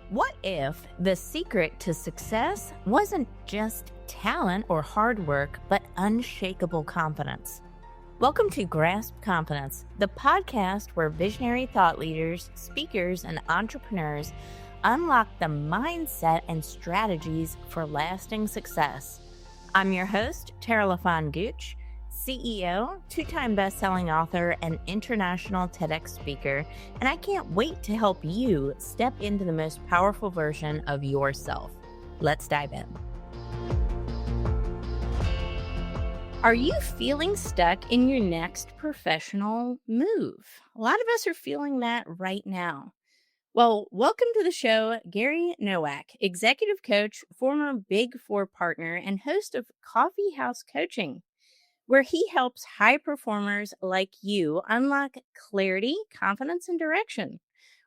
What if the secret to success wasn't just talent or hard work, but unshakable confidence? Welcome to Grasp Confidence, the podcast where visionary thought leaders, speakers, and entrepreneurs unlock the mindset and strategies for lasting success. I'm your host, Tara LaFawn Gooch, CEO, two-time best-selling author, and international TEDx speaker, and I can't wait to help you step into the most powerful version of yourself. Let's dive in. Are you feeling stuck in your next professional move? A lot of us are feeling that right now. Well, welcome to the show, Gary Nowak, executive coach, former Big Four partner, and host of Coffee House Coaching, where he helps high performers like you unlock clarity, confidence, and direction.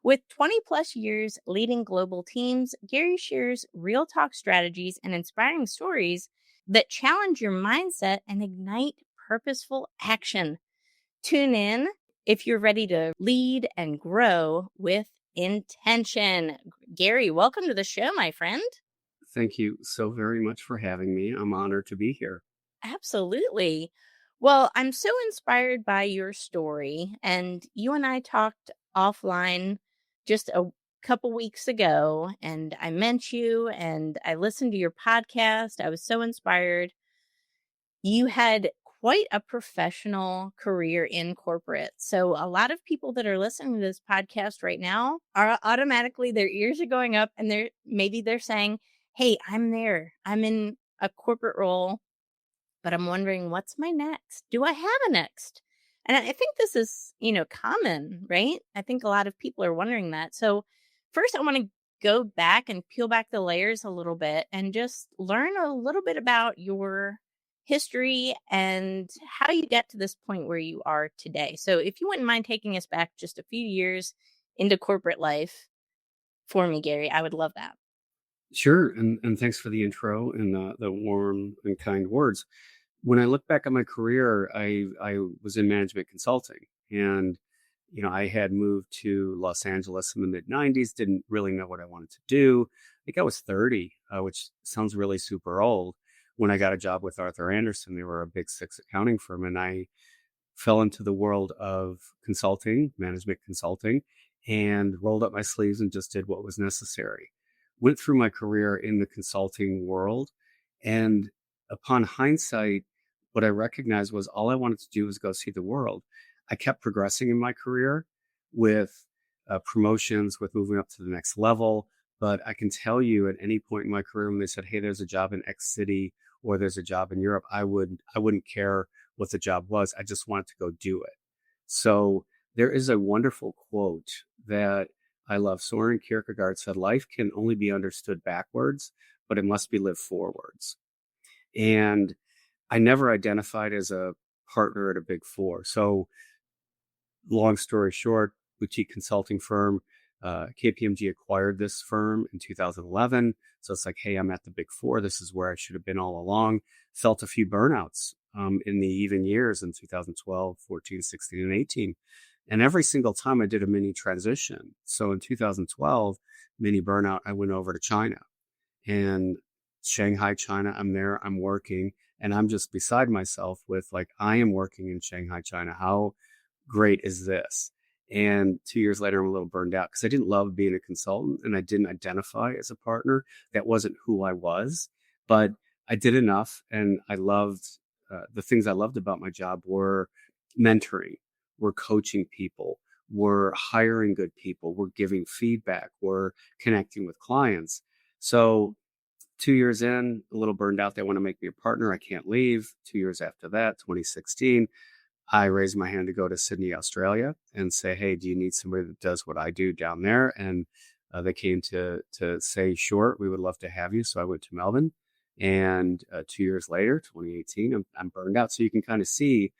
With 20 plus years leading global teams, Gary shares real talk strategies and inspiring stories that challenge your mindset and ignite purposeful action. Tune in if you're ready to lead and grow with intention. Gary, welcome to the show, my friend. Thank you so very much for having me. I'm honored to be here. Absolutely. Well, I'm so inspired by your story, and you and I talked offline just a couple weeks ago, and I met you and I listened to your podcast. I was so inspired. You had quite a professional career in corporate. So a lot of people that are listening to this podcast right now are automatically, their ears are going up and they're saying, "Hey, I'm there. I'm in a corporate role, but I'm wondering what's my next? Do I have a next?" And I think this is, common, right? I think a lot of people are wondering that. So first I want to go back and peel back the layers a little bit and just learn a little bit about your history and how you get to this point where you are today. So if you wouldn't mind taking us back just a few years into corporate life for me, Gary, I would love that. Sure. And thanks for the intro and the warm and kind words. When I look back at my career, I was in management consulting, and I had moved to Los Angeles in the mid 90s, didn't really know what I wanted to do. I think I was 30, which sounds really super old, when I got a job with Arthur Andersen. They were a big six accounting firm, and I fell into the world of consulting, management consulting, and rolled up my sleeves and just did what was necessary. Went through my career in the consulting world, and upon hindsight, what I recognized was all I wanted to do was go see the world. I kept progressing in my career with promotions, with moving up to the next level. But I can tell you, at any point in my career, when they said, "Hey, there's a job in X city," or "There's a job in Europe," I wouldn't care what the job was. I just wanted to go do it. So there is a wonderful quote that I love. Soren Kierkegaard said, "Life can only be understood backwards, but it must be lived forwards." And I never identified as a partner at a Big Four. So long story short, boutique consulting firm, KPMG acquired this firm in 2011. So it's like, hey, I'm at the Big Four. This is where I should have been all along. Felt a few burnouts in the even years in 2012, 14, 16, and 18. And every single time I did a mini transition. So in 2012, mini burnout, I went over to China. And Shanghai, China, I'm there, I'm working, and I'm just beside myself with, like, I am working in Shanghai, China. How great is this? And 2 years later, I'm a little burned out because I didn't love being a consultant and I didn't identify as a partner. That wasn't who I was, but I did enough. And I loved the things I loved about my job were mentoring, were coaching people, were hiring good people, were giving feedback, were connecting with clients. So 2 years in, a little burned out. They want to make me a partner. I can't leave. 2 years after that, 2016, I raised my hand to go to Sydney, Australia, and say, "Hey, do you need somebody that does what I do down there?" And they came to say, "Sure, we would love to have you." So I went to Melbourne, and 2 years later, 2018, I'm burned out. So you can kind of see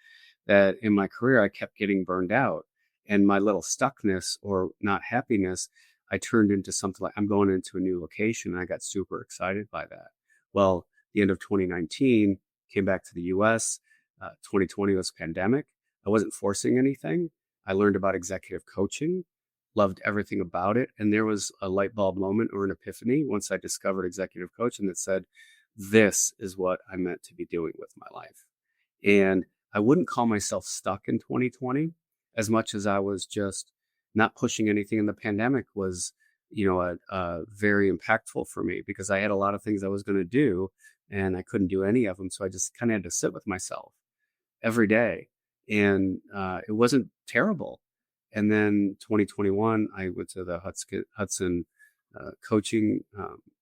that in my career, I kept getting burned out, and my little stuckness or not happiness, I turned into something like, I'm going into a new location. And I got super excited by that. Well, the end of 2019, came back to the US. 2020 was pandemic. I wasn't forcing anything. I learned about executive coaching. loved everything about it. And there was a light bulb moment or an epiphany once I discovered executive coaching that said, this is what I meant to be doing with my life. And I wouldn't call myself stuck in 2020 as much as I was just not pushing anything. And the pandemic was, very impactful for me because I had a lot of things I was going to do and I couldn't do any of them. So I just kind of had to sit with myself every day. And it wasn't terrible. And then 2021, I went to the Hudson coaching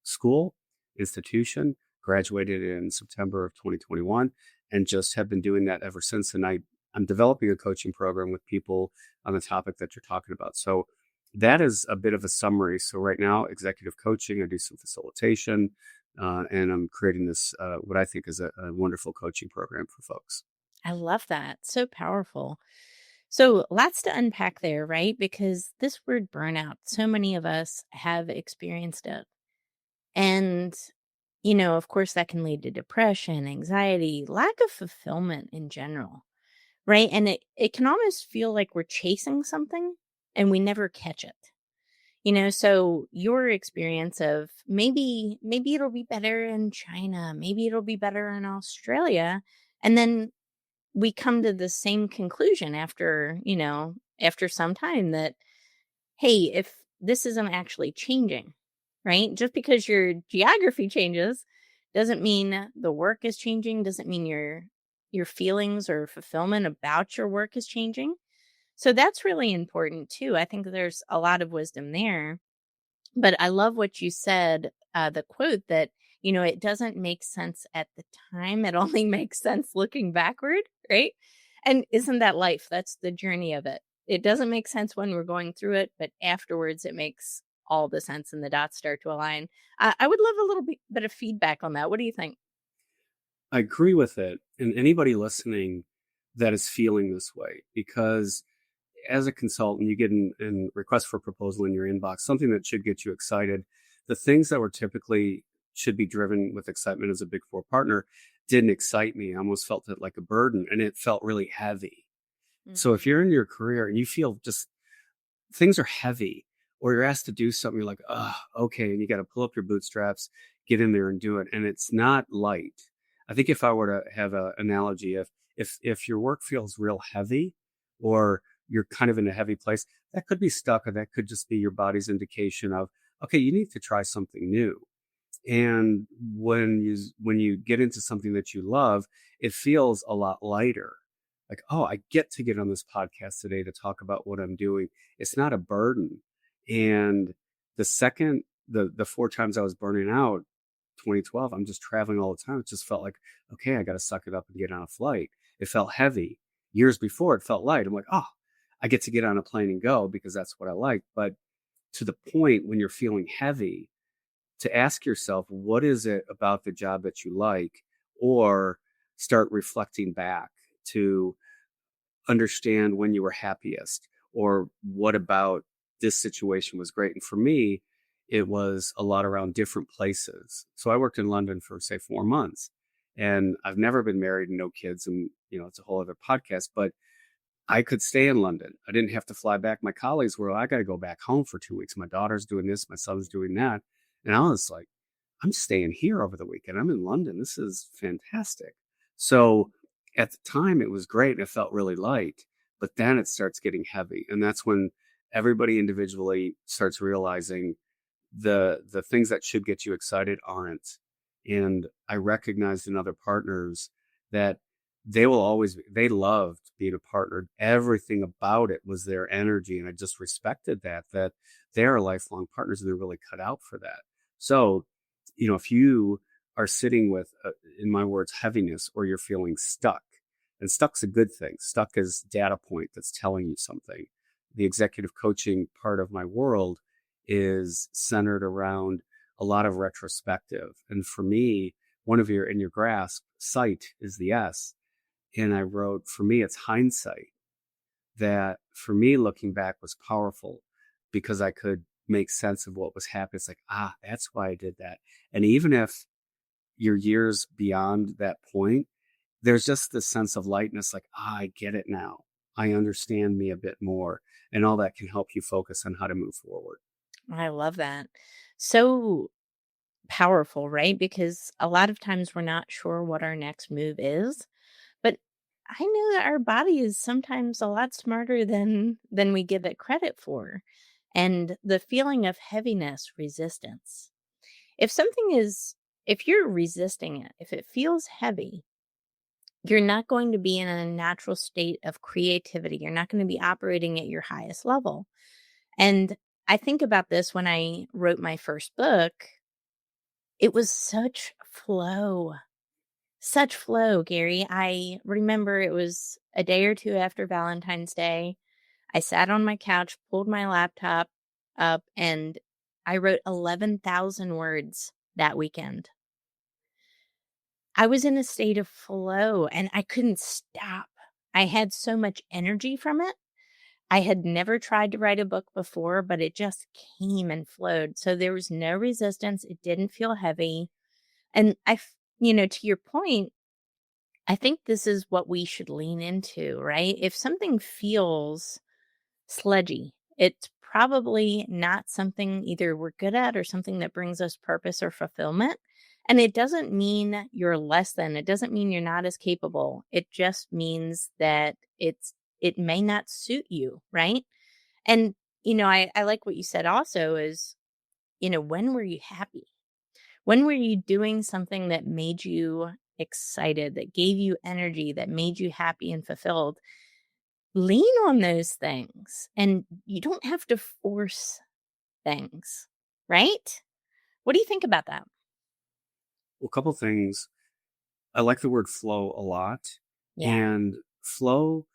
school institution, graduated in September of 2021, and just have been doing that ever since. And I'm developing a coaching program with people on the topic that you're talking about. So that is a bit of a summary. So right now, executive coaching, I do some facilitation, and I'm creating this, what I think is a wonderful coaching program for folks. I love that. So powerful. So lots to unpack there, right? Because this word burnout, so many of us have experienced it. And, of course, that can lead to depression, anxiety, lack of fulfillment in general, right? And it can almost feel like we're chasing something and we never catch it. So your experience of maybe it'll be better in China, maybe it'll be better in Australia, and then we come to the same conclusion after some time that, hey, if this isn't actually changing, right? Just because your geography changes doesn't mean the work is changing, doesn't mean your feelings or fulfillment about your work is changing. So that's really important too. I think there's a lot of wisdom there. But I love what you said, the quote that, it doesn't make sense at the time. It only makes sense looking backward, right? And isn't that life? That's the journey of it. It doesn't make sense when we're going through it, but afterwards it makes all the sense and the dots start to align. I would love a little bit of feedback on that. What do you think? I agree with it. And anybody listening that is feeling this way, because as a consultant, you get an request for proposal in your inbox, something that should get you excited. The things that were typically should be driven with excitement as a Big Four partner didn't excite me. I almost felt it like a burden and it felt really heavy. So if Mhm. you're in your career and you feel just things are heavy or you're asked to do something, you're like, oh, okay. And you got to pull up your bootstraps, get in there and do it. And it's not light. I think if I were to have an analogy, if your work feels real heavy or you're kind of in a heavy place, that could be stuck, or that could just be your body's indication of, okay, you need to try something new. And when you get into something that you love, it feels a lot lighter. Like, oh, I get to get on this podcast today to talk about what I'm doing. It's not a burden. And the 4 times I was burning out, 2012, I'm just traveling all the time. It just felt like, okay, I got to suck it up and get on a flight. It felt heavy. Years before, it felt light. I'm like, oh, I get to get on a plane and go because that's what I like. But to the point when you're feeling heavy, to ask yourself, what is it about the job that you like? Or start reflecting back to understand when you were happiest, or what about this situation was great. And for me, it was a lot around different places. So I worked in London for, say, 4 months, and I've never been married and no kids. And, it's a whole other podcast, but I could stay in London. I didn't have to fly back. My colleagues were, I got to go back home for 2 weeks. My daughter's doing this, my son's doing that. And I was like, I'm staying here over the weekend. I'm in London. This is fantastic. So at the time, it was great and it felt really light, but then it starts getting heavy. And that's when everybody individually starts realizing the things that should get you excited aren't. And I recognized in other partners that they loved being a partner. Everything about it was their energy. And I just respected that they are lifelong partners and they're really cut out for that. So, if you are sitting with, in my words, heaviness, or you're feeling stuck, and stuck's a good thing. Stuck is data point that's telling you something. The executive coaching part of my world is centered around a lot of retrospective. And for me, one of your in your grasp, sight is the S. And I wrote, for me, it's hindsight. That for me, looking back was powerful because I could make sense of what was happening. It's like, that's why I did that. And even if you're years beyond that point, there's just this sense of lightness, like, I get it now. I understand me a bit more. And all that can help you focus on how to move forward. I love that. So powerful, right? Because a lot of times we're not sure what our next move is, but I know that our body is sometimes a lot smarter than we give it credit for. And the feeling of heaviness, resistance. If something is if you're resisting it, if it feels heavy, you're not going to be in a natural state of creativity. You're not going to be operating at your highest level. And I think about this when I wrote my first book. It was such flow, Gary. I remember it was a day or two after Valentine's Day. I sat on my couch, pulled my laptop up, and I wrote 11,000 words that weekend. I was in a state of flow and I couldn't stop. I had so much energy from it. I had never tried to write a book before, but it just came and flowed. So there was no resistance. It didn't feel heavy. And to your point, I think this is what we should lean into, right? If something feels sludgy, it's probably not something either we're good at or something that brings us purpose or fulfillment. And it doesn't mean you're less than, it doesn't mean you're not as capable. It just means that it may not suit you, right? And I like what you said also is, when were you happy? When were you doing something that made you excited, that gave you energy, that made you happy and fulfilled? Lean on those things, and you don't have to force things, right? What do you think about that? Well, a couple things. I like the word flow a lot. Yeah. And flow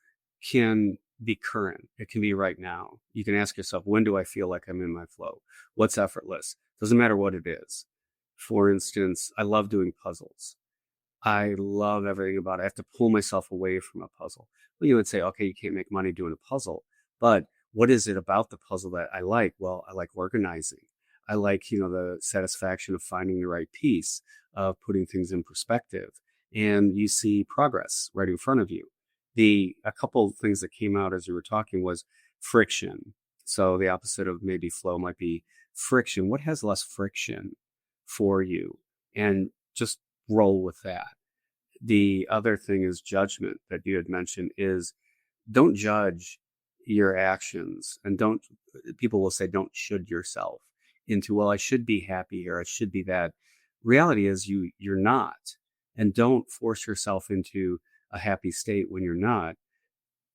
can be current. It can be right now. You can ask yourself, when do I feel like I'm in my flow? What's effortless? Doesn't matter what it is. For instance, I love doing puzzles. I love everything about it. I have to pull myself away from a puzzle. Well, you would say, okay, you can't make money doing a puzzle, but what is it about the puzzle that I like? Well, I like organizing. I like, the satisfaction of finding the right piece, of putting things in perspective, and you see progress right in front of you. A couple of things that came out as you were talking was friction. So the opposite of maybe flow might be friction. What has less friction for you? And just roll with that. The other thing is judgment that you had mentioned is don't judge your actions, and don't people will say don't should yourself into, well, I should be happy or I should be that. Reality is you're not. And don't force yourself into a happy state when you're not.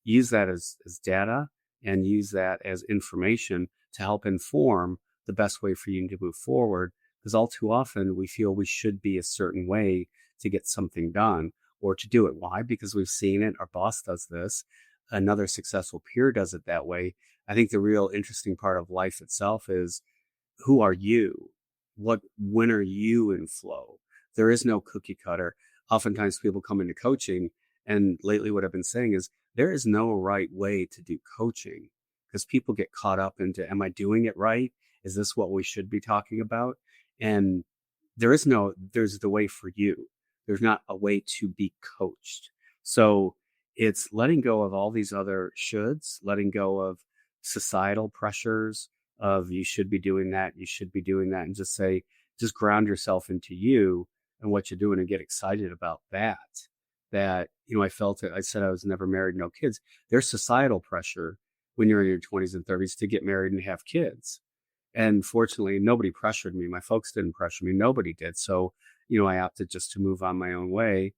Use that as data, and use that as information to help inform the best way for you to move forward. Because all too often we feel we should be a certain way to get something done or to do it. Why? Because we've seen it. Our boss does this. Another successful peer does it that way. I think the real interesting part of life itself is, who are you? When are you in flow? There is no cookie cutter. Oftentimes people come into coaching, and lately what I've been saying is there is no right way to do coaching, because people get caught up into, am I doing it right? Is this what we should be talking about? And there's the way for you. There's not a way to be coached. So it's letting go of all these other shoulds, letting go of societal pressures of you should be doing that, you should be doing that, and just ground yourself into you and what you're doing and get excited about that. I felt it. I said I was never married, no kids. There's societal pressure when you're in your 20s and 30s to get married and have kids. And fortunately, nobody pressured me. My folks didn't pressure me. Nobody did. So, I opted just to move on my own way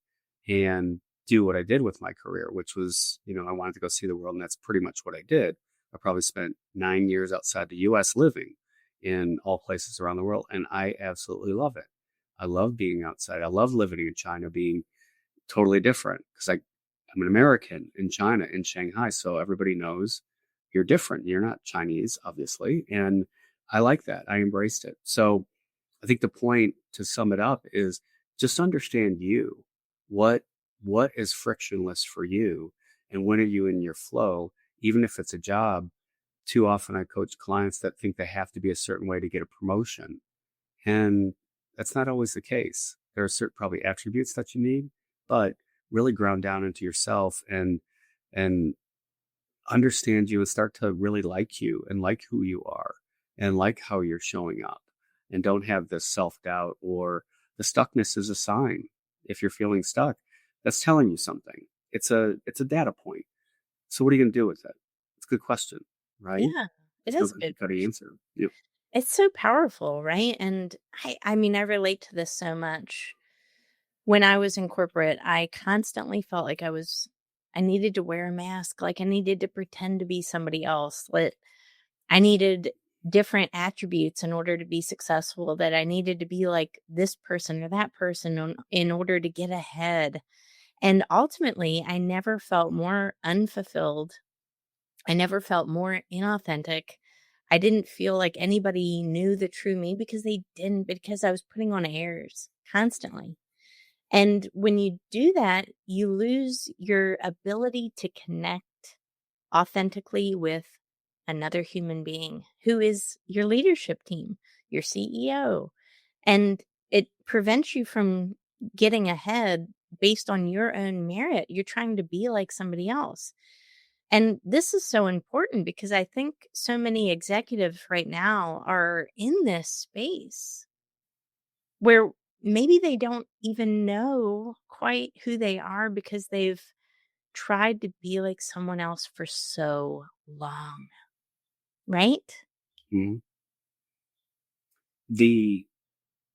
and do what I did with my career, which was, I wanted to go see the world. And that's pretty much what I did. I probably spent 9 years outside the US living in all places around the world. And I absolutely love it. I love being outside. I love living in China, being totally different, because I'm an American in China, in Shanghai. So everybody knows you're different. You're not Chinese, obviously. And I like that. I embraced it. So I think the point, to sum it up, is just understand you. What is frictionless for you? And when are you in your flow? Even if it's a job, too often I coach clients that think they have to be a certain way to get a promotion. And that's not always the case. There are certain probably attributes that you need, but really ground down into yourself and understand you and start to really like you and like who you are and like how you're showing up, and don't have this self-doubt, or the stuckness is a sign. If you're feeling stuck, that's telling you something. It's a data point. So what are you going to do with it? It's a good question, right? Yeah, it There's no is a cookie good cutter question. answer. Yeah. It's so powerful, right? And I mean, I relate to this so much. When I was in corporate, I constantly felt like I needed to wear a mask, like I needed to pretend to be somebody else. Like I needed different attributes in order to be successful, that I needed to be like this person or that person in order to get ahead. And ultimately, I never felt more unfulfilled. I never felt more inauthentic. I didn't feel like anybody knew the true me because they didn't, because I was putting on airs constantly. And when you do that, you lose your ability to connect authentically with another human being who is your leadership team, your CEO. And it prevents you from getting ahead based on your own merit. You're trying to be like somebody else. And this is so important because I think so many executives right now are in this space where maybe they don't even know quite who they are because they've tried to be like someone else for so long, right? Mhm. The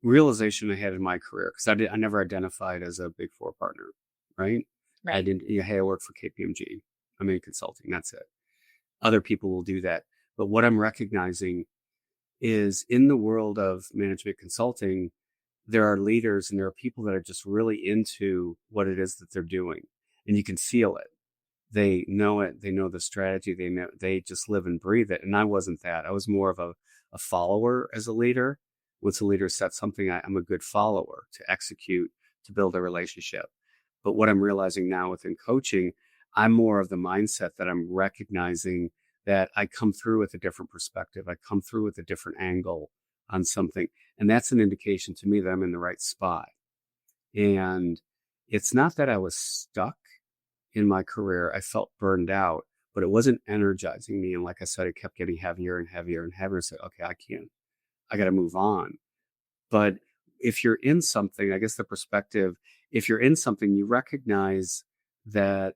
realization I had in my career, because I never identified as a Big Four partner, right? I Right. didn't. Hey, I work for KPMG. I'm in consulting. That's it. Other people will do that. But what I'm recognizing is, in the world of management consulting, there are leaders and there are people that are just really into what it is that they're doing, and you can feel it. They know it. They know the strategy. They just live and breathe it. And I wasn't that. I was more of a follower as a leader. Once a leader sets something, I'm a good follower to execute, to build a relationship. But what I'm realizing now within coaching, I'm more of the mindset that I'm recognizing that I come through with a different perspective. I come through with a different angle on something. And that's an indication to me that I'm in the right spot. And it's not that I was stuck in my career. I felt burned out, but it wasn't energizing me. And like I said, it kept getting heavier and heavier and heavier. So, okay, I got to move on. But if you're in something, I guess the perspective, if you're in something, you recognize that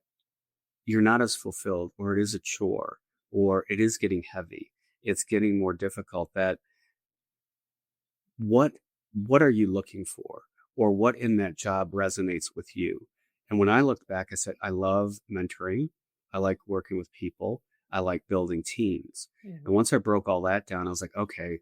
you're not as fulfilled, or it is a chore, or it is getting heavy. It's getting more difficult. That what what are you looking for, or what in that job resonates with you? And when I looked back, I said, I love mentoring, I like working with people, I like building teams. And Mhm. once I broke all that down, I was like, okay.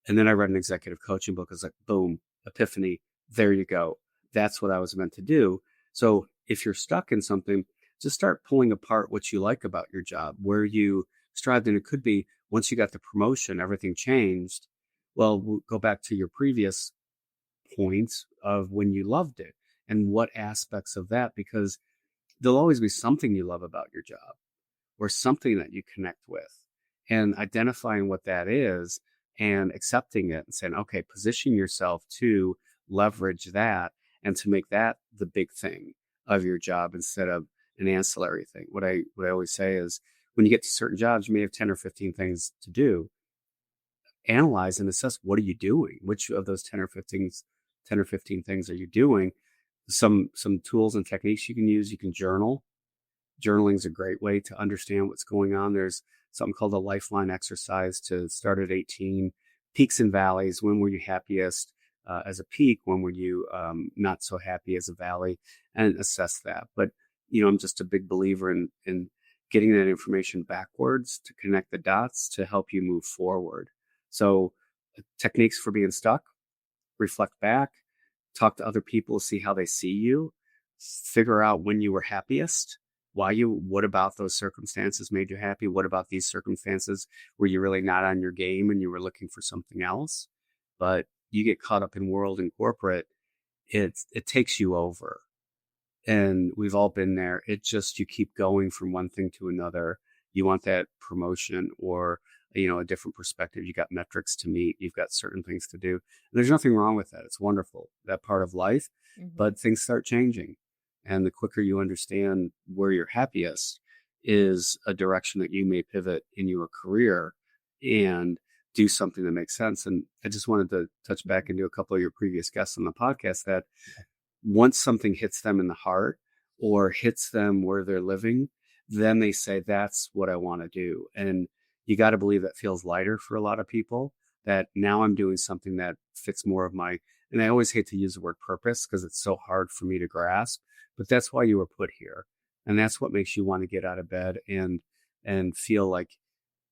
And then I read an executive coaching book. I was like, boom, epiphany, there you go, that's what I was meant to do. So if you're stuck in something, just start pulling apart what you like about your job, where you strived. And it could be, once you got the promotion, everything changed. Well, we'll go back to your previous points of when you loved it and what aspects of that, because there'll always be something you love about your job, or something that you connect with, and identifying what that is and accepting it and saying, okay, position yourself to leverage that and to make that the big thing of your job instead of an ancillary thing. What I always say is, when you get to certain jobs, you may have 10 or 15 things to do. Analyze and assess, what are you doing? Which of those 10 or 15 things are you doing? Some tools and techniques you can use. You can journal. Journaling is a great way to understand what's going on. There's something called a lifeline exercise to start at 18. Peaks and valleys. When were you happiest as a peak? When were you not so happy as a valley? And assess that. But I'm just a big believer in getting that information backwards to connect the dots to help you move forward. So techniques for being stuck: reflect back, talk to other people, see how they see you, figure out when you were happiest, what about those circumstances made you happy? What about these circumstances were you really not on your game and you were looking for something else? But you get caught up in world and corporate, it takes you over. And we've all been there. It just, you keep going from one thing to another. You want that promotion, or a different perspective. You got metrics to meet. You've got certain things to do. And there's nothing wrong with that. It's wonderful, that part of life. Mhm. But things start changing, and the quicker you understand where you're happiest, is a direction that you may pivot in your career and do something that makes sense. And I just wanted to touch back into a couple of your previous guests on the podcast that once something hits them in the heart or hits them where they're living, then they say, that's what I want to do. And you got to believe that feels lighter for a lot of people, that now I'm doing something that fits more of my, and I always hate to use the word purpose because it's so hard for me to grasp, but that's why you were put here. And that's what makes you want to get out of bed and feel like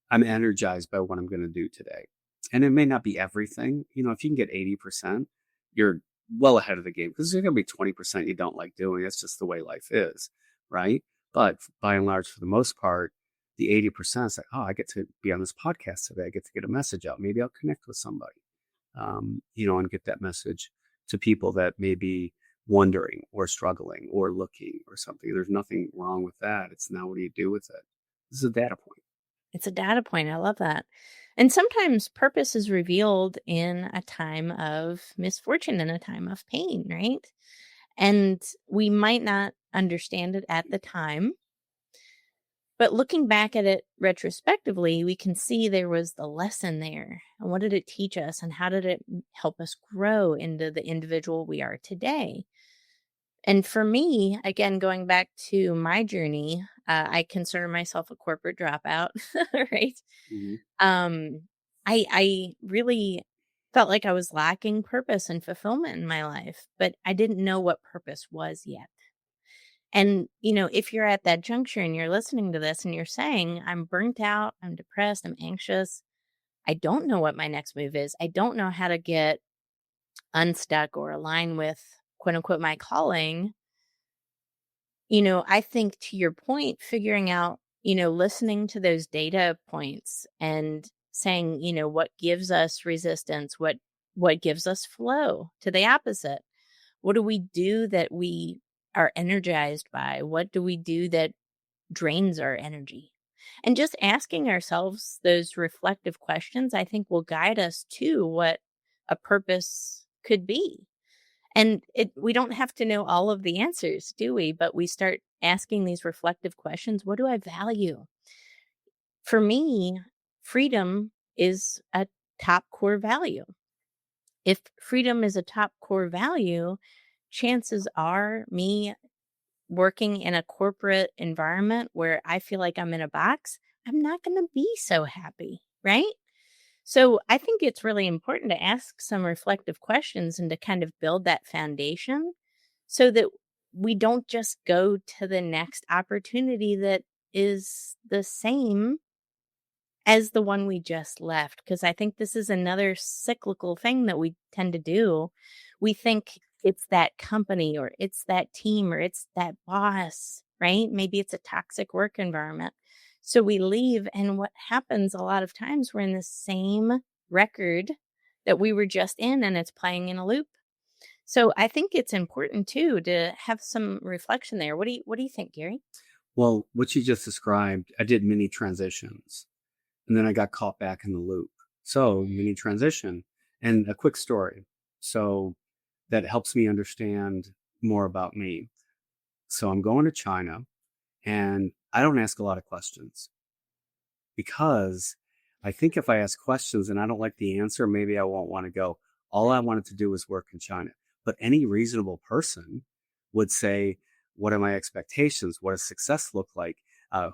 I'm energized by what I'm going to do today. And it may not be everything. If you can get 80%, you're well ahead of the game, because there's going to be 20% you don't like doing. That's just the way life is, right? But by and large, for the most part, the 80% is like, oh, I get to be on this podcast today. I get to get a message out. Maybe I'll connect with somebody, and get that message to people that may be wondering or struggling or looking or something. There's nothing wrong with that. It's now, what do you do with it? This is a data point. It's a data point. I love that. And sometimes purpose is revealed in a time of misfortune, in a time of pain, right? And we might not understand it at the time, but looking back at it retrospectively, we can see there was the lesson there. And what did it teach us? And how did it help us grow into the individual we are today? And for me, again, going back to my journey, I consider myself a corporate dropout, right? Mm-hmm. I really felt like I was lacking purpose and fulfillment in my life, but I didn't know what purpose was yet. And, if you're at that juncture and you're listening to this and you're saying, I'm burnt out, I'm depressed, I'm anxious, I don't know what my next move is, I don't know how to get unstuck or align with quote unquote my calling. I think, to your point, figuring out, listening to those data points and saying, what gives us resistance, what gives us flow, to the opposite. What do we do that we are energized by? What do we do that drains our energy? And just asking ourselves those reflective questions, I think, will guide us to what a purpose could be. And we don't have to know all of the answers, do we? But we start asking these reflective questions. What do I value? For me, freedom is a top core value. If freedom is a top core value, chances are me working in a corporate environment where I feel like I'm in a box, I'm not going to be so happy, right? So I think it's really important to ask some reflective questions and to kind of build that foundation so that we don't just go to the next opportunity that is the same as the one we just left. Because I think this is another cyclical thing that we tend to do. We think it's that company or it's that team or it's that boss, right? Maybe it's a toxic work environment. So we leave, and what happens a lot of times, we're in the same record that we were just in, and it's playing in a loop. So I think it's important too to have some reflection there. What do you think, Gary? Well, what you just described, I did mini transitions and then I got caught back in the loop. So mini transition, and a quick story. So that helps me understand more about me. So I'm going to China and I don't ask a lot of questions because I think if I ask questions and I don't like the answer, maybe I won't want to go. All I wanted to do was work in China. But any reasonable person would say, what are my expectations? What does success look like?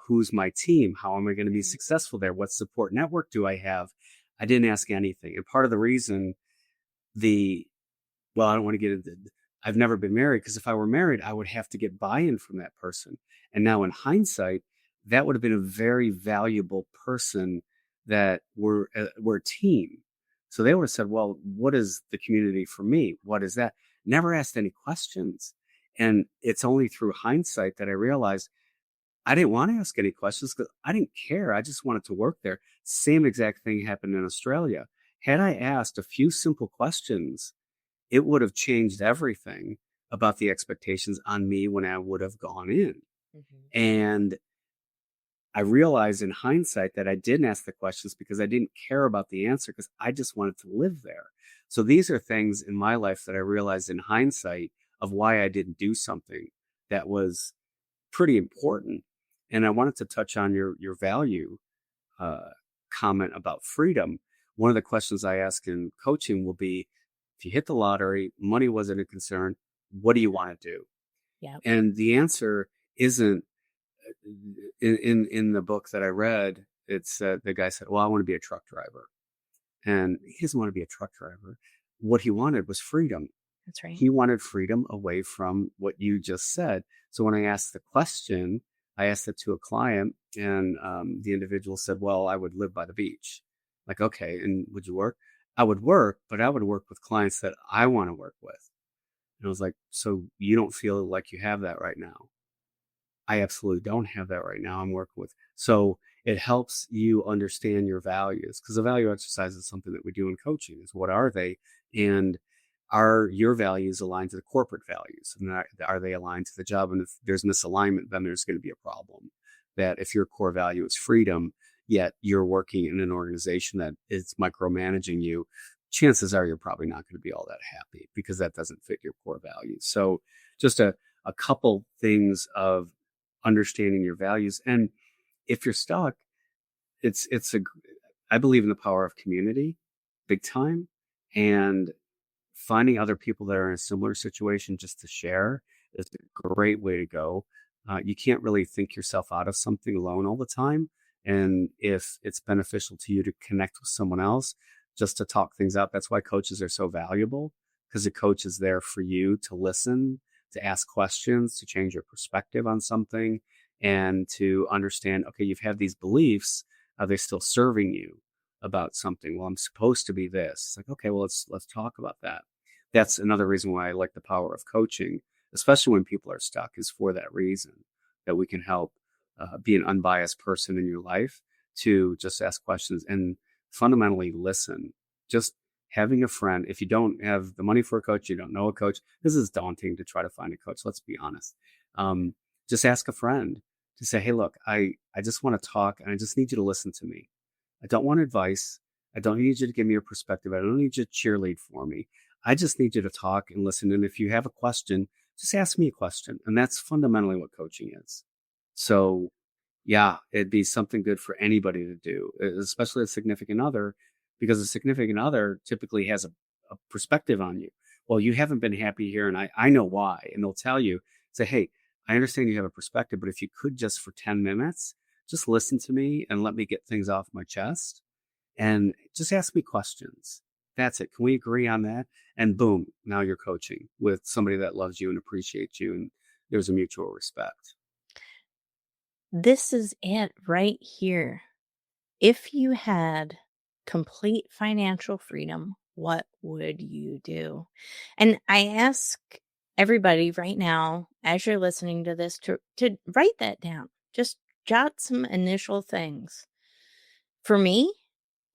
Who's my team? How am I going to be successful there? What support network do I have? I didn't ask anything. And part of the reason I don't want to get into, I've never been married, because if I were married, I would have to get buy-in from that person. And now in hindsight, that would have been a very valuable person that we're a team. So they would have said, well, what is the community for me? What is that? Never asked any questions. And it's only through hindsight that I realized I didn't want to ask any questions because I didn't care. I just wanted to work there. Same exact thing happened in Australia. Had I asked a few simple questions, it would have changed everything about the expectations on me when I would have gone in. Mm-hmm. And I realized in hindsight that I didn't ask the questions because I didn't care about the answer, because I just wanted to live there. So these are things in my life that I realized in hindsight of why I didn't do something that was pretty important. And I wanted to touch on your value uh, comment about freedom. One of the questions I ask in coaching will be, if you hit the lottery, money wasn't a concern, what do you want to do? Yeah. And the answer isn't in the book that I read. It's the guy said, "Well, I want to be a truck driver," and he doesn't want to be a truck driver. What he wanted was freedom. That's right. He wanted freedom away from what you just said. So when I asked the question, I asked it to a client, and the individual said, "Well, I would live by the beach." Like, okay, and would you work? I would work, but I would work with clients that I want to work with. And I was like, "So you don't feel like you have that right now?" I absolutely don't have that right now. I'm working with. So it helps you understand your values, because the value exercise is something that we do in coaching is, what are they? And are your values aligned to the corporate values? And are they aligned to the job? And if there's misalignment, then there's going to be a problem. That if your core value is freedom, yet you're working in an organization that is micromanaging you, chances are you're probably not going to be all that happy, because that doesn't fit your core values. So just a couple things of understanding your values. And if you're stuck, I believe in the power of community big time, and finding other people that are in a similar situation just to share is a great way to go. You can't really think yourself out of something alone all the time. And if it's beneficial to you to connect with someone else just to talk things out, that's why coaches are so valuable, because the coach is there for you to listen, to ask questions, to change your perspective on something, and to understand, okay, you've had these beliefs. Are they still serving you about something? Well, I'm supposed to be this. It's like, okay, well, let's talk about that. That's another reason why I like the power of coaching, especially when people are stuck, is for that reason, that we can help be an unbiased person in your life to just ask questions and fundamentally listen. Just having a friend. If you don't have the money for a coach, you don't know a coach, this is daunting to try to find a coach. Let's be honest. Just ask a friend to say, hey, look, I just want to talk, and I just need you to listen to me. I don't want advice. I don't need you to give me your perspective. I don't need you to cheerlead for me. I just need you to talk and listen. And if you have a question, just ask me a question. And that's fundamentally what coaching is. So yeah, it'd be something good for anybody to do, especially a significant other, because a significant other typically has a perspective on you. Well, you haven't been happy here, and I know why. And they'll tell you, say, hey, I understand you have a perspective, but if you could just for 10 minutes, just listen to me and let me get things off my chest and just ask me questions. That's it. Can we agree on that? And boom, now you're coaching with somebody that loves you and appreciates you, and there's a mutual respect. This is it right here. If you had complete financial freedom, what would you do? And I ask everybody right now, as you're listening to this, to write that down. Just jot some initial things. For me,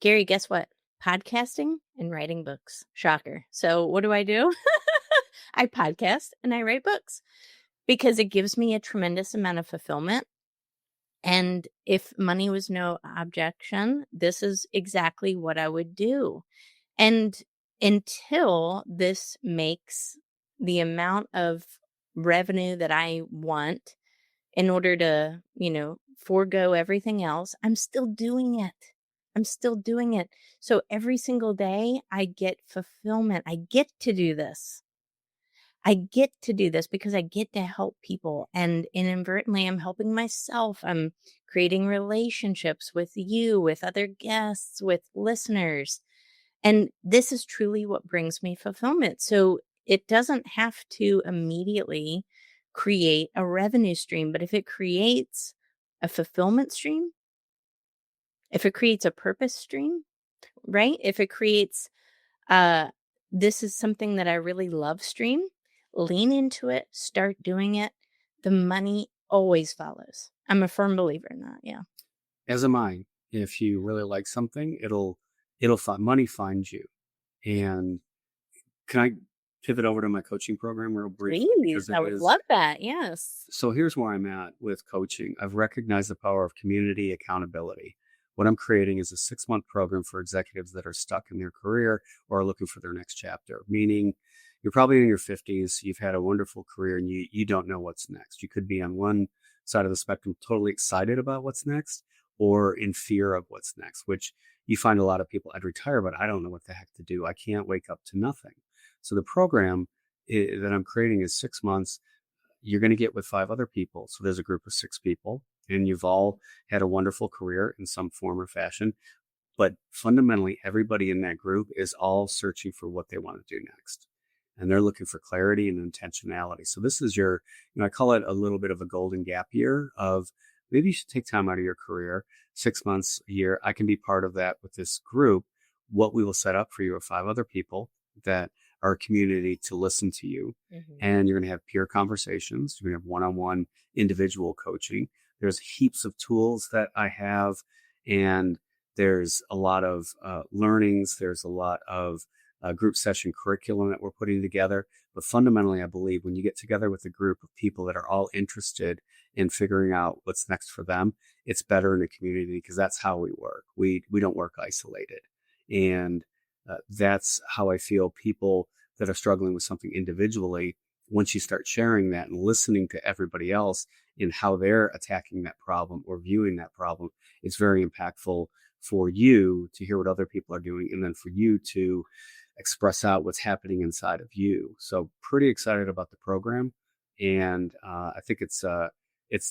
Gary, guess what? Podcasting and writing books. Shocker. So what do? I podcast and I write books because it gives me a tremendous amount of fulfillment. And if money was no objection, this is exactly what I would do. And until this makes the amount of revenue that I want in order to, forego everything else, I'm still doing it. I'm still doing it. So every single day I get fulfillment. I get to do this. I get to do this because I get to help people, and inadvertently I'm helping myself. I'm creating relationships with you, with other guests, with listeners. And this is truly what brings me fulfillment. So it doesn't have to immediately create a revenue stream, but if it creates a fulfillment stream, if it creates a purpose stream, right? If it creates uh this is something that I really love stream, lean into it, start doing it. The money always follows. I'm a firm believer in that. Yeah. As am I. If you really like something, it'll find money finds you. And can I pivot over to my coaching program real briefly, because Please. it I would is. love that. Yes. So here's where I'm at with coaching. I've recognized the power of community accountability. What I'm creating is a 6-month program for executives that are stuck in their career or are looking for their next chapter, meaning you're probably in your 50s, you've had a wonderful career, and you don't know what's next. You could be on one side of the spectrum, totally excited about what's next or in fear of what's next, which you find a lot of people, I'd retire, but I don't know what the heck to do. I can't wake up to nothing. So the program that I'm creating is 6 months. You're going to get with 5 other people. So there's a group of 6 people, and you've all had a wonderful career in some form or fashion. But fundamentally, everybody in that group is all searching for what they want to do next. And they're looking for clarity and intentionality. So this is your, I call it a little bit of a golden gap year of maybe you should take time out of your career, 6 months, a year. I can be part of that with this group. What we will set up for you are 5 other people that are a community to listen to you. Mhm. And you're going to have peer conversations. You're going to have one-on-one individual coaching. There's heaps of tools that I have, and there's a lot of learnings. There's a lot of group session curriculum that we're putting together. But fundamentally, I believe when you get together with a group of people that are all interested in figuring out what's next for them, it's better in a community because that's how we work. We don't work isolated. And that's how I feel people that are struggling with something individually, once you start sharing that and listening to everybody else in how they're attacking that problem or viewing that problem, it's very impactful for you to hear what other people are doing and then for you to express out what's happening inside of you. So pretty excited about the program. And I think it's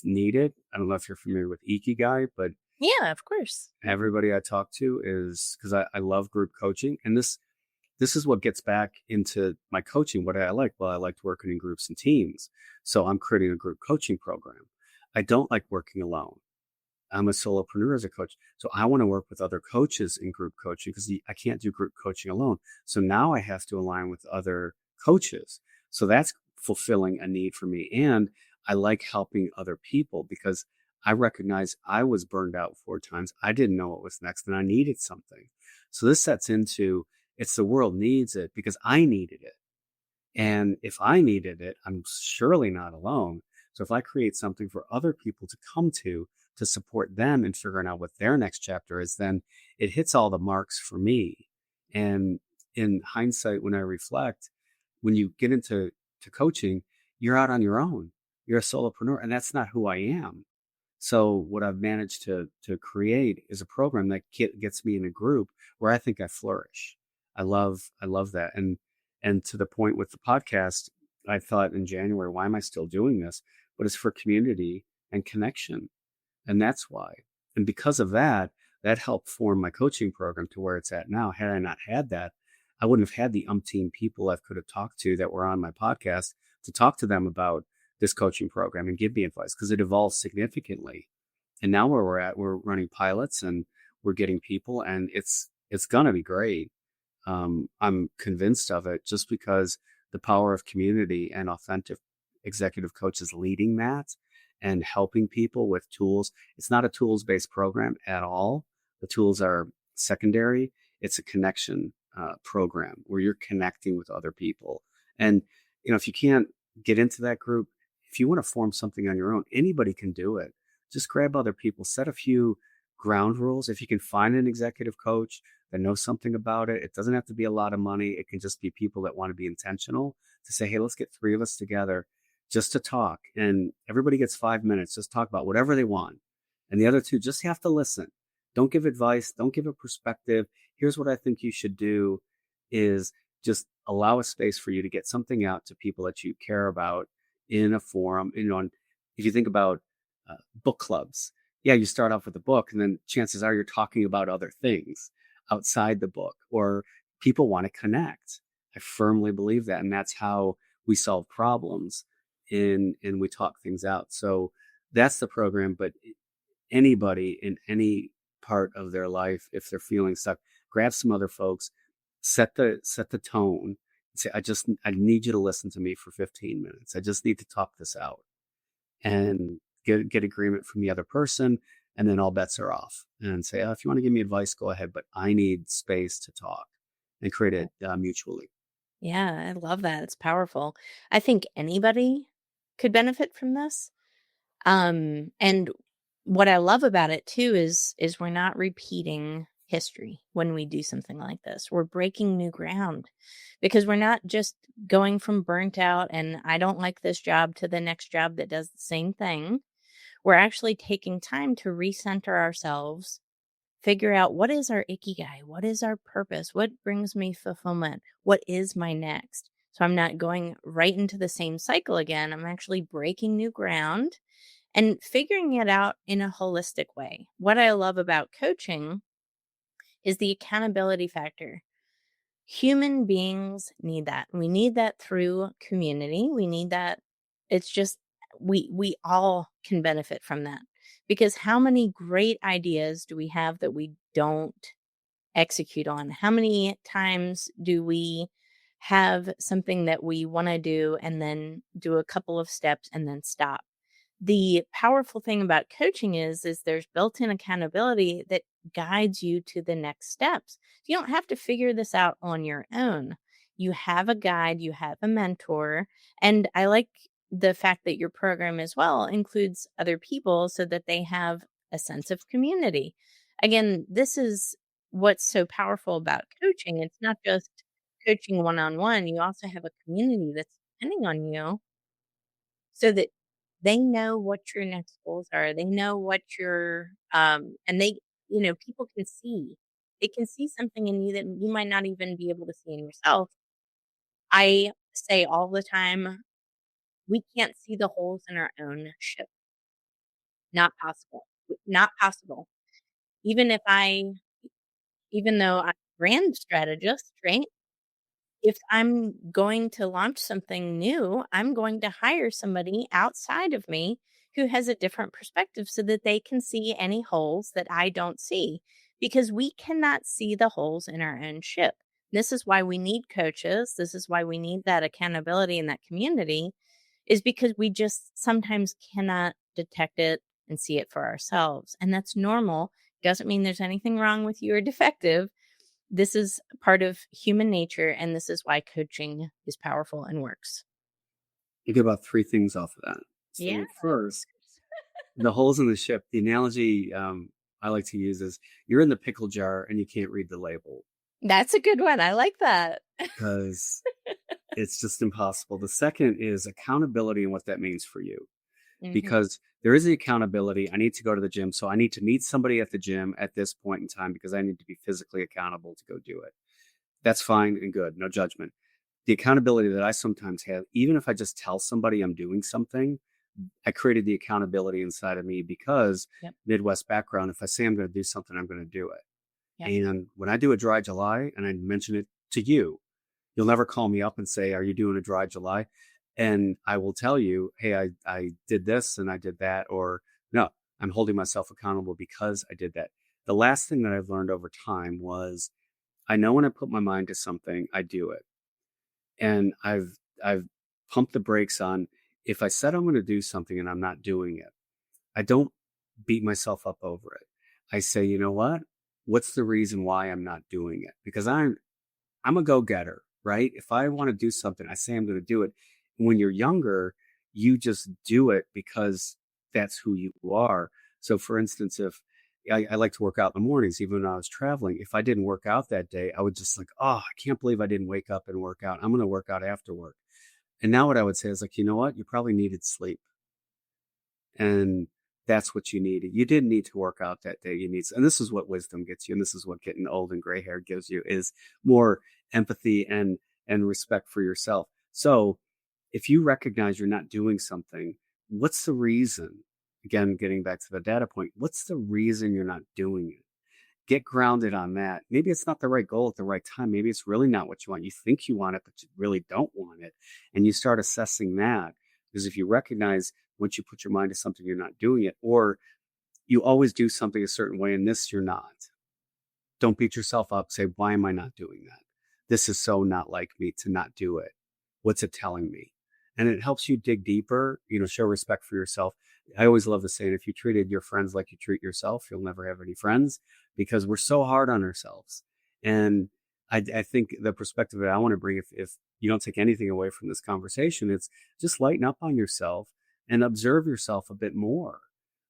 needed. I don't know if you're familiar with Ikigai, but Yeah, of course. everybody I talk to is because I love group coaching. And this is what gets back into my coaching. What I like? Well, I liked working in groups and teams. So I'm creating a group coaching program. I don't like working alone. I'm a solopreneur as a coach. So I want to work with other coaches in group coaching because I can't do group coaching alone. So now I have to align with other coaches. So that's fulfilling a need for me. And I like helping other people because I recognize I was burned out 4 times. I didn't know what was next and I needed something. So this sets into it's the world needs it because I needed it. And if I needed it, I'm surely not alone. So if I create something for other people to come to support them in figuring out what their next chapter is, then it hits all the marks for me. And in hindsight, when I reflect, when you get into coaching, you're out on your own. You're a solopreneur, and that's not who I am. So what I've managed to create is a program that gets me in a group where I think I flourish. I love that. And to the point with the podcast, I thought in January, why am I still doing this? But it's for community and connection. And that's why. And because of that, that helped form my coaching program to where it's at now. Had I not had that, I wouldn't have had the umpteen people I could have talked to that were on my podcast to talk to them about this coaching program and give me advice because it evolved significantly. And now where we're at, we're running pilots and we're getting people, and it's gonna be great. I'm convinced of it just because the power of community and authentic executive coaches leading that and helping people with tools. It's not a tools based program at all. The tools are secondary. It's a connection program where you're connecting with other people. And, if you can't get into that group, if you want to form something on your own, anybody can do it. Just grab other people, set a few ground rules. If you can find an executive coach that knows something about it, it doesn't have to be a lot of money. It can just be people that want to be intentional to say, hey, let's get 3 of us together just to talk. And everybody gets 5 minutes, just talk about whatever they want. And the other two just have to listen. Don't give advice. Don't give a perspective. Here's what I think you should do is just allow a space for you to get something out to people that you care about in a forum. If you think about book clubs, yeah, you start off with a book and then chances are you're talking about other things outside the book or people want to connect. I firmly believe that. And that's how we solve problems and we talk things out. So that's the program. But anybody in any part of their life, if they're feeling stuck, grab some other folks, set the tone, say, I need you to listen to me for 15 minutes. I just need to talk this out and get agreement from the other person. And then all bets are off and say, oh, if you want to give me advice, go ahead. But I need space to talk and create it mutually. Yeah, I love that. It's powerful. I think anybody could benefit from this. And what I love about it too is we're not repeating history when we do something like this. We're breaking new ground because we're not just going from burnt out and I don't like this job to the next job that does the same thing. We're actually taking time to recenter ourselves, figure out what is our ikigai, what is our purpose, what brings me fulfillment, what is my next. So I'm not going right into the same cycle again. I'm actually breaking new ground and figuring it out in a holistic way. What I love about coaching is the accountability factor. Human beings need that. We need that through community. We need that. It's just we all can benefit from that. Because how many great ideas do we have that we don't execute on? How many times do we have something that we want to do and then do a couple of steps and then stop? The powerful thing about coaching is there's built-in accountability that guides you to the next steps. You don't have to figure this out on your own. You have a guide, you have a mentor, and I like the fact that your program as well includes other people so that they have a sense of community. Again, this is what's so powerful about coaching. It's not just coaching one-on-one, you also have a community that's depending on you so that they know what your next goals are. They know what your and they, people can see. They can see something in you that you might not even be able to see in yourself. I say all the time, we can't see the holes in our own ship. Not possible. Not possible. Even if I even though I'm a brand strategist, right? If I'm going to launch something new, I'm going to hire somebody outside of me who has a different perspective so that they can see any holes that I don't see because we cannot see the holes in our own ship. This is why we need coaches. This is why we need that accountability and that community is because we just sometimes cannot detect it and see it for ourselves. And that's normal. Doesn't mean there's anything wrong with you or defective. This is part of human nature, and this is why coaching is powerful and works. You get about three things off of that. Yeah. So first, the holes in the ship. The analogy I like to use is you're in the pickle jar and you can't read the label That's a good one. I like that. because it's just impossible. The second is accountability and what that means for you. Mhm. Because there is the accountability. I need to go to the gym. So I need to meet somebody at the gym at this point in time because I need to be physically accountable to go do it. That's fine and good. No judgment. The accountability that I sometimes have, even if I just tell somebody I'm doing something, I created the accountability inside of me because Yep. Midwest background, if I say I'm going to do something, I'm going to do it. Yep. And when I do a dry July and I mention it to you, you'll never call me up and say, "Are you doing a dry July?" And I will tell you, "Hey, I did this and I did that," or no, I'm holding myself accountable because I did that. The last thing that I've learned over time was I know when I put my mind to something, I do it. And I've pumped the brakes on if I said I'm going to do something and I'm not doing it, I don't beat myself up over it. I say, you know what? What's the reason why I'm not doing it? Because I'm a go-getter, right? If I want to do something, I say I'm going to do it. When you're younger, you just do it because that's who you are. So for instance, if I like to work out in the mornings, even when I was traveling, if I didn't work out that day, I would just like, oh, I can't believe I didn't wake up and work out. I'm going to work out after work. And now what I would say is like, you know what? You probably needed sleep. And that's what you needed. You didn't need to work out that day. And this is what wisdom gets you. And this is what getting old and gray hair gives you is more empathy and respect for yourself. So if you recognize you're not doing something, what's the reason? Again, getting back to the data point, what's the reason you're not doing it? Get grounded on that. Maybe it's not the right goal at the right time. Maybe it's really not what you want. You think you want it, but you really don't want it. And you start assessing that. Because if you recognize once you put your mind to something, you're not doing it, or you always do something a certain way and this you're not. Don't beat yourself up. Say, why am I not doing that? This is so not like me to not do it. What's it telling me? And it helps you dig deeper, show respect for yourself. I always love the saying, if you treated your friends like you treat yourself, you'll never have any friends because we're so hard on ourselves. And I think the perspective that I want to bring, if you don't take anything away from this conversation, it's just lighten up on yourself and observe yourself a bit more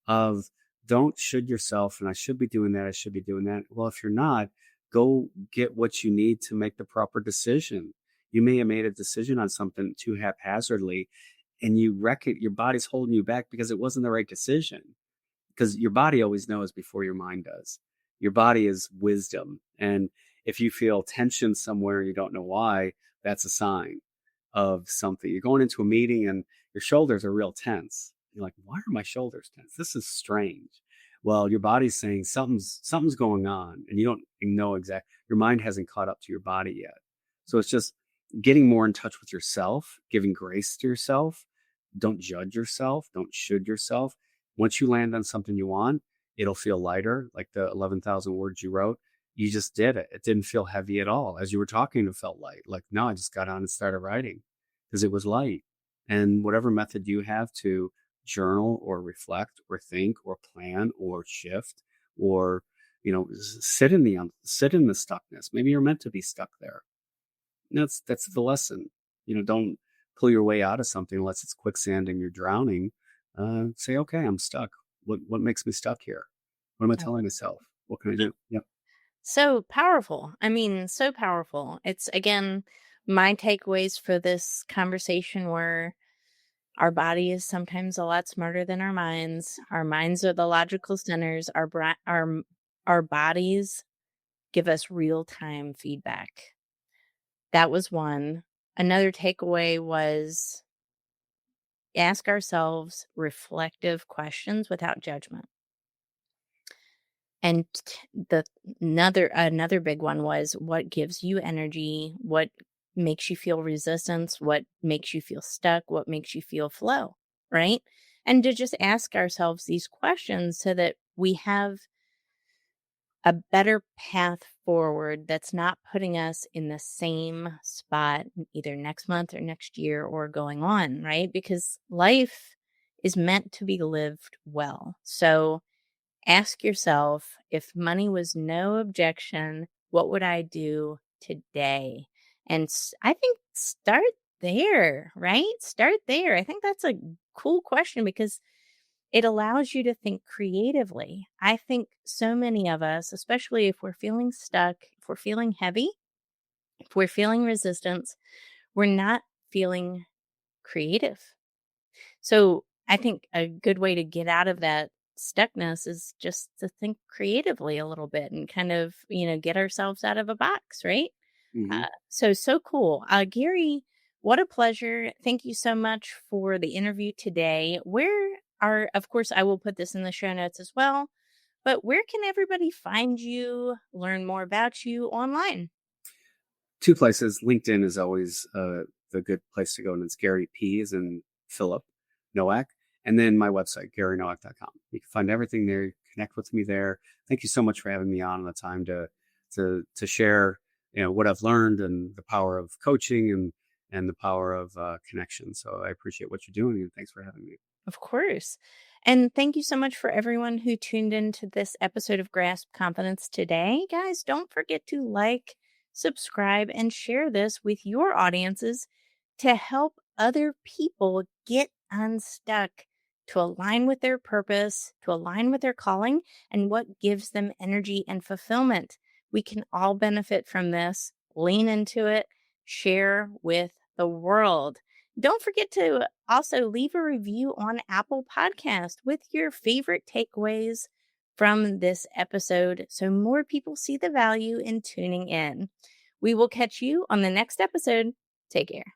of don't should yourself and I should be doing that. I should be doing that. Well, if you're not, go get what you need to make the proper decision. You may have made a decision on something too haphazardly and you wreck it. Your body's holding you back because it wasn't the right decision. Because your body always knows before your mind does. Your body is wisdom. And if you feel tension somewhere and you don't know why, that's a sign of something. You're going into a meeting and your shoulders are real tense. You're like, why are my shoulders tense? This is strange. Well, your body's saying something's going on, and you don't know exactly. Your mind hasn't caught up to your body yet. So it's just getting more in touch with yourself, giving grace to yourself. Don't judge yourself. Don't should yourself. Once you land on something you want, it'll feel lighter, like the 11,000 words you wrote. You just did it. It didn't feel heavy at all. As you were talking, it felt light. Like, no, I just got on and started writing because it was light. And whatever method you have to journal or reflect or think or plan or shift or, sit in the stuckness. Maybe you're meant to be stuck there. That's the lesson. Don't pull your way out of something unless it's quicksand and you're drowning. Say, okay, I'm stuck. What makes me stuck here? What am I telling myself? What can I do? Yep. So powerful. I mean, so powerful. It's again, my takeaways for this conversation were our body is sometimes a lot smarter than our minds. Our minds are the logical centers. Our bodies give us real-time feedback. That was one. Another takeaway was ask ourselves reflective questions without judgment. And the another big one was what gives you energy, what makes you feel resistance, what makes you feel stuck, what makes you feel flow, right? And to just ask ourselves these questions so that we have a better path forward that's not putting us in the same spot either next month or next year or going on, right? Because life is meant to be lived well. So ask yourself, if money was no objection, what would I do today? And I think start there, right? Start there. I think that's a cool question because it allows you to think creatively. I think so many of us, especially if we're feeling stuck, if we're feeling heavy, if we're feeling resistance, we're not feeling creative. So I think a good way to get out of that stuckness is just to think creatively a little bit and kind of, get ourselves out of a box, right? Hmm. So cool. Gary, what a pleasure. Thank you so much for the interview today. Of course, I will put this in the show notes as well, but where can everybody find you, learn more about you online? Two places. LinkedIn is always the good place to go, and it's Gary P. as in Philip Nowak, and then my website, GaryNowak.com. You can find everything there. You can connect with me there. Thank you so much for having me on and the time to share, what I've learned and the power of coaching and the power of connection. So I appreciate what you're doing, and thanks for having me. Of course. And thank you so much for everyone who tuned into this episode of Grasp Confidence today. Guys, don't forget to like, subscribe, and share this with your audiences to help other people get unstuck, to align with their purpose, to align with their calling, and what gives them energy and fulfillment. We can all benefit from this. Lean into it, share with the world. Don't forget to also leave a review on Apple Podcast with your favorite takeaways from this episode so more people see the value in tuning in. We will catch you on the next episode. Take care.